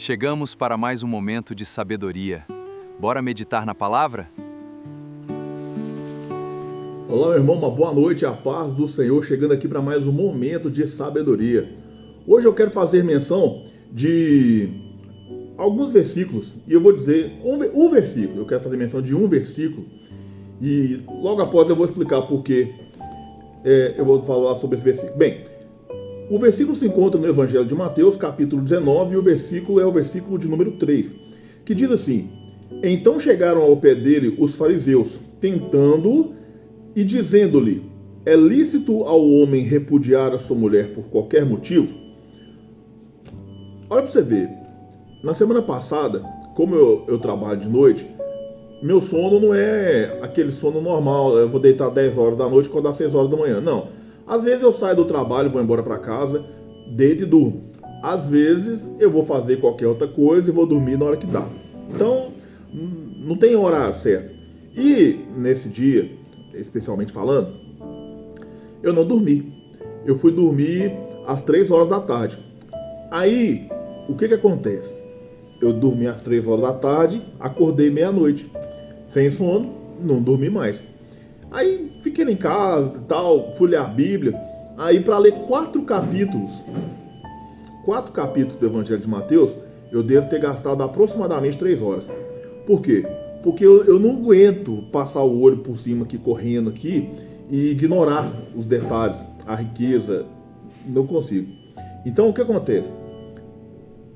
Chegamos para mais um momento de sabedoria. Bora meditar na palavra? Olá, meu irmão, uma boa noite, a paz do Senhor, chegando aqui para mais um momento de sabedoria. Hoje eu quero fazer menção de alguns versículos, e eu vou dizer um versículo, eu quero fazer menção de um versículo, e logo após eu vou explicar por que eu vou falar sobre esse versículo. Bem, o versículo se encontra no Evangelho de Mateus, capítulo 19, e o versículo é o versículo de número 3, que diz assim: Então chegaram ao pé dele os fariseus, tentando-o e dizendo-lhe: É lícito ao homem repudiar a sua mulher por qualquer motivo? Olha para você ver, na semana passada, como eu trabalho de noite, meu sono não é aquele sono normal, eu vou deitar 10 horas da noite e acordar 6 horas da manhã, não. Às vezes eu saio do trabalho, vou embora para casa, deito e durmo. Às vezes eu vou fazer qualquer outra coisa e vou dormir na hora que dá. Então, não tem horário certo. E nesse dia, especialmente falando, eu não dormi. Eu fui dormir às 3 horas da tarde. Aí, o que acontece? Eu dormi às 3 horas da tarde, acordei meia-noite. Sem sono, não dormi mais. Aí fiquei em casa e tal, fui ler a Bíblia. Aí para ler 4 capítulos do Evangelho de Mateus, eu devo ter gastado aproximadamente 3 horas. Por quê? Porque eu não aguento passar o olho por cima aqui, correndo aqui, e ignorar os detalhes, a riqueza, não consigo. Então o que acontece?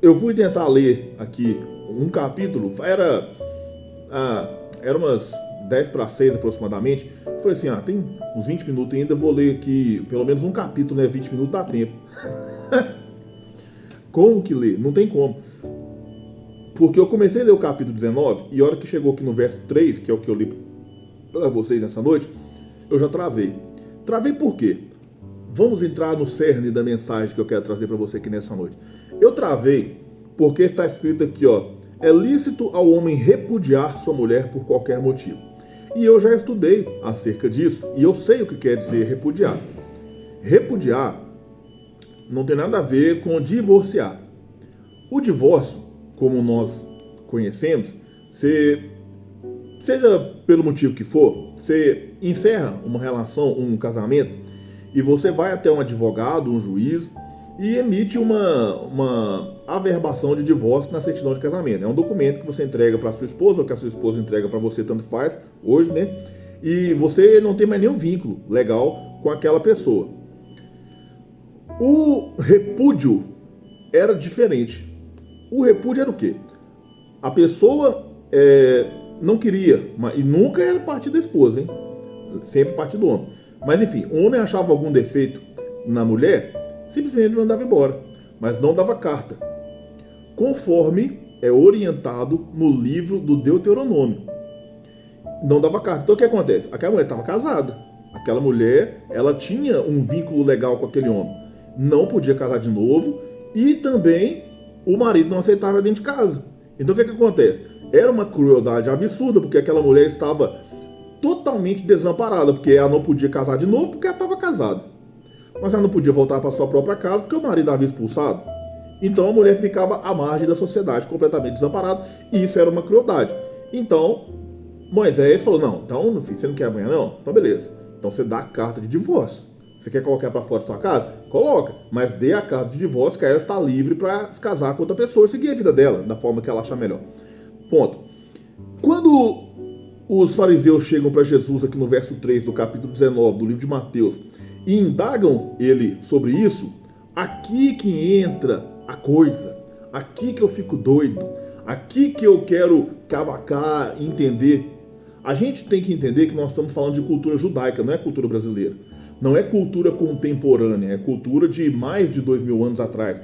Eu fui tentar ler aqui um capítulo, era umas 10 para 6 aproximadamente. Falei assim, tem uns 20 minutos ainda, vou ler aqui pelo menos um capítulo, né? 20 minutos dá tempo. Como que ler? Não tem como. Porque eu comecei a ler o capítulo 19 e a hora que chegou aqui no verso 3, que é o que eu li para vocês nessa noite, eu já travei. Travei por quê? Vamos entrar no cerne da mensagem que eu quero trazer para você aqui nessa noite. Eu travei porque está escrito aqui, é lícito ao homem repudiar sua mulher por qualquer motivo. E eu já estudei acerca disso e eu sei o que quer dizer repudiar. Repudiar não tem nada a ver com divorciar. O divórcio, como nós conhecemos, seja pelo motivo que for, você encerra uma relação, um casamento, e você vai até um advogado, um juiz, e emite uma averbação de divórcio na certidão de casamento. É um documento que você entrega para sua esposa, ou que a sua esposa entrega para você, tanto faz, hoje, né? E você não tem mais nenhum vínculo legal com aquela pessoa. O repúdio era diferente. O repúdio era o quê? A pessoa não queria, e nunca era parte da esposa, hein? Sempre parte do homem. Mas enfim, o homem achava algum defeito na mulher, simplesmente mandava embora, mas não dava carta, conforme é orientado no livro do Deuteronômio. Não dava carta. Então o que acontece? Aquela mulher estava casada, aquela mulher, ela tinha um vínculo legal com aquele homem, não podia casar de novo, e também o marido não aceitava dentro de casa. Então o que acontece? Era uma crueldade absurda, porque aquela mulher estava totalmente desamparada, porque ela não podia casar de novo, porque ela estava casada. Mas ela não podia voltar para sua própria casa porque o marido havia expulsado. Então a mulher ficava à margem da sociedade, completamente desamparada, e isso era uma crueldade. Então Moisés falou: não, então meu filho, você não quer amanhã não? Então beleza, então você dá a carta de divórcio. Você quer colocar para fora da sua casa? Coloca, mas dê a carta de divórcio, que ela está livre para se casar com outra pessoa e seguir a vida dela da forma que ela achar melhor. Ponto. Quando os fariseus chegam para Jesus aqui no verso 3 do capítulo 19 do livro de Mateus e indagam ele sobre isso, aqui que entra a coisa, aqui que eu fico doido, aqui que eu quero cavacar, entender. A gente tem que entender que nós estamos falando de cultura judaica, não é cultura brasileira. Não é cultura contemporânea, é cultura de mais de 2000 anos atrás.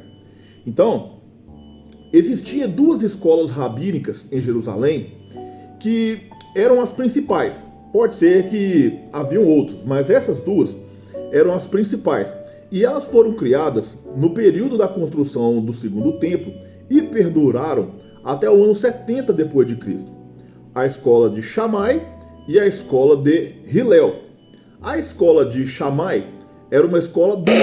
Então, existiam 2 escolas rabínicas em Jerusalém que eram as principais. Pode ser que haviam outros, mas essas 2 eram as principais. E elas foram criadas no período da construção do segundo templo e perduraram até o ano 70 depois de Cristo. A escola de Shammai e a escola de Hillel. A escola de Shammai era uma escola dura.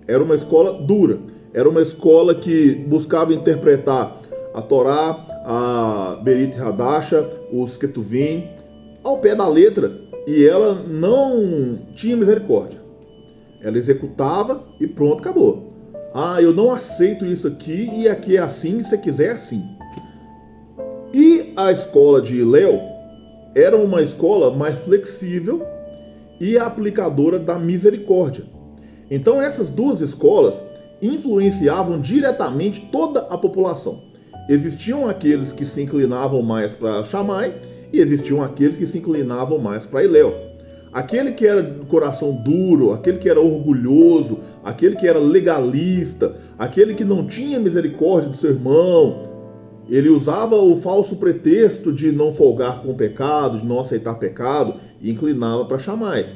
era uma escola dura, era uma escola que buscava interpretar a Torá, a Berit Hadasha, os Ketuvim, ao pé da letra, e ela não tinha misericórdia. Ela executava e pronto, acabou. Ah, eu não aceito isso aqui, e aqui é assim, se quiser é assim. E a escola de Hillel era uma escola mais flexível e aplicadora da misericórdia. Então essas duas escolas influenciavam diretamente toda a população. Existiam aqueles que se inclinavam mais para Shammai e existiam aqueles que se inclinavam mais para Hillel. Aquele que era de coração duro, aquele que era orgulhoso, aquele que era legalista, aquele que não tinha misericórdia do seu irmão, ele usava o falso pretexto de não folgar com o pecado, de não aceitar pecado, e inclinava para Shammai.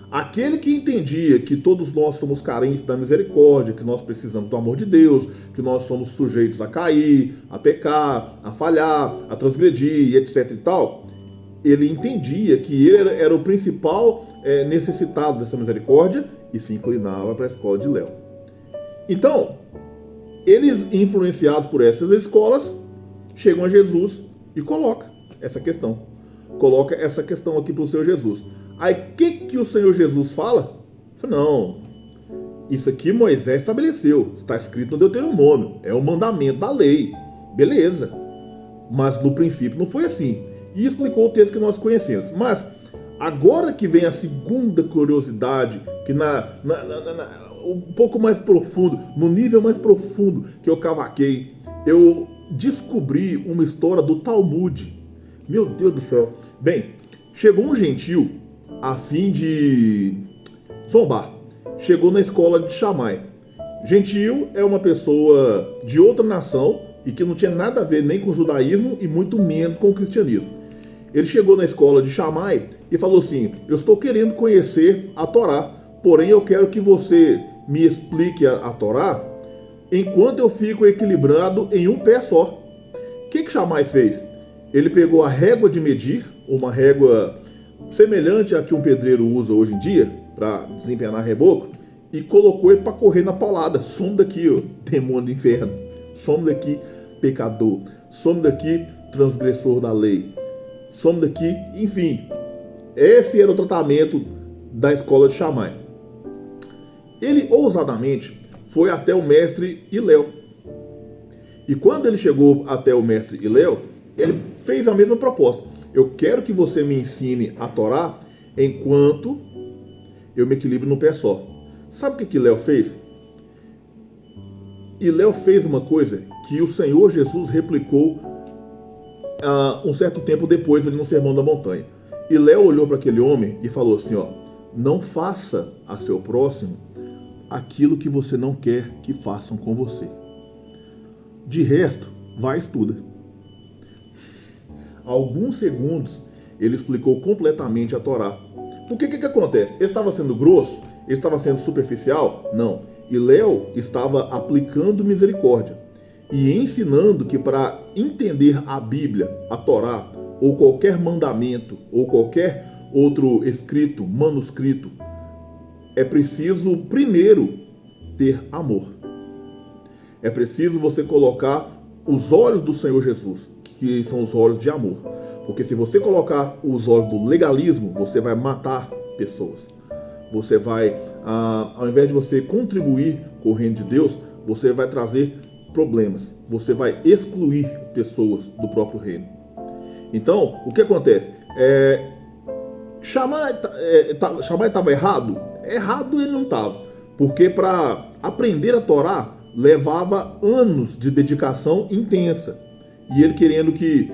Aquele que entendia que todos nós somos carentes da misericórdia, que nós precisamos do amor de Deus, que nós somos sujeitos a cair, a pecar, a falhar, a transgredir, etc e tal, ele entendia que ele era o principal necessitado dessa misericórdia e se inclinava para a escola de Hillel. Então, eles, influenciados por essas escolas, chegam a Jesus e coloca essa questão. Coloca essa questão aqui para o Senhor Jesus. Aí, o que o Senhor Jesus fala? Fala, não, isso aqui Moisés estabeleceu, está escrito no Deuteronômio, é o mandamento da lei. Beleza, mas no princípio não foi assim. E explicou o texto que nós conhecemos. Mas, agora que vem a segunda curiosidade, que um pouco mais profundo, no nível mais profundo que eu cavaquei, eu descobri uma história do Talmud. Meu Deus do céu. Bem, chegou um gentil a fim de zombar. Chegou na escola de Shammai. Gentil é uma pessoa de outra nação e que não tinha nada a ver nem com o judaísmo e muito menos com o cristianismo. Ele chegou na escola de Shammai e falou assim: eu estou querendo conhecer a Torá, porém eu quero que você me explique a Torá enquanto eu fico equilibrado em um pé só. O que Shammai fez? Ele pegou a régua de medir, uma régua semelhante à que um pedreiro usa hoje em dia para desempenhar reboco, e colocou ele para correr na paulada. Some daqui, ó, demônio do inferno. Some daqui, pecador. Some daqui, transgressor da lei. Some daqui, enfim. Esse era o tratamento da escola de Shammai. Ele ousadamente foi até o mestre Hillel. E quando ele chegou até o mestre Hillel, ele fez a mesma proposta. Eu quero que você me ensine a Torá enquanto eu me equilibro no pé só. Sabe o que Hillel fez? Hillel fez uma coisa que o Senhor Jesus replicou um certo tempo depois ali no Sermão da Montanha. Hillel olhou para aquele homem e falou assim, ó: não faça a seu próximo aquilo que você não quer que façam com você. De resto, vai e estuda. Alguns segundos ele explicou completamente a Torá. O que acontece? Ele estava sendo grosso? Ele estava sendo superficial? Não. Hillel estava aplicando misericórdia e ensinando que para entender a Bíblia, a Torá, ou qualquer mandamento, ou qualquer outro escrito, manuscrito, é preciso primeiro ter amor. É preciso você colocar os olhos do Senhor Jesus, que são os olhos de amor. Porque se você colocar os olhos do legalismo, você vai matar pessoas. Você vai, ao invés de você contribuir com o reino de Deus, você vai trazer problemas. Você vai excluir pessoas do próprio reino. Então, o que acontece? Shammai estava errado? Errado ele não estava. Porque para aprender a Torá levava anos de dedicação intensa. E ele querendo que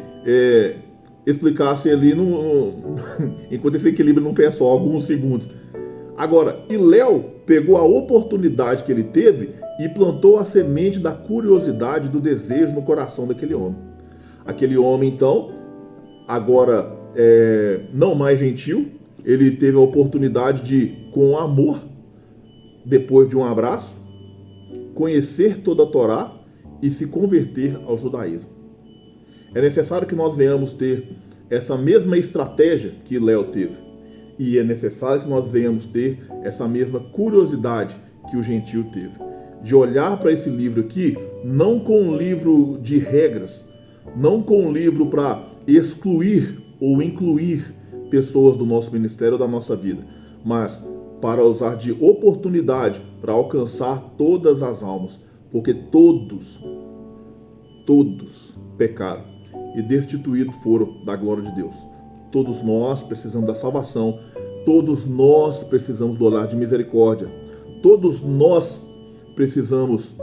explicasse ali enquanto esse equilíbrio não pé só, alguns segundos. Agora, Hillel pegou a oportunidade que ele teve e plantou a semente da curiosidade, do desejo no coração daquele homem. Aquele homem, então, agora não mais gentil, ele teve a oportunidade de, com amor, depois de um abraço, conhecer toda a Torá e se converter ao judaísmo. É necessário que nós venhamos ter essa mesma estratégia que Hillel teve. E é necessário que nós venhamos ter essa mesma curiosidade que o gentio teve. De olhar para esse livro aqui, não com um livro de regras, não com um livro para excluir ou incluir pessoas do nosso ministério ou da nossa vida, mas para usar de oportunidade para alcançar todas as almas, porque todos pecaram e destituídos foram da glória de Deus. Todos nós precisamos da salvação, todos nós precisamos do olhar de misericórdia, todos nós precisamos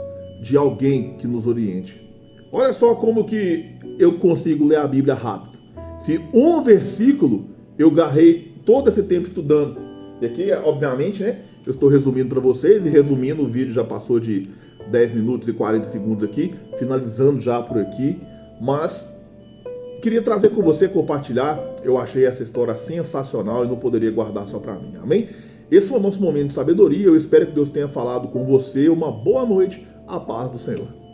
de alguém que nos oriente. Olha só como que eu consigo ler a Bíblia rápido. Se um versículo eu garrei todo esse tempo estudando. E aqui, obviamente, né, eu estou resumindo para vocês, e resumindo, o vídeo já passou de 10 minutos e 40 segundos aqui, finalizando já por aqui, mas queria trazer com você, compartilhar. Eu achei essa história sensacional e não poderia guardar só para mim, amém? Esse foi o nosso momento de sabedoria. Eu espero que Deus tenha falado com você. Uma boa noite, a paz do Senhor.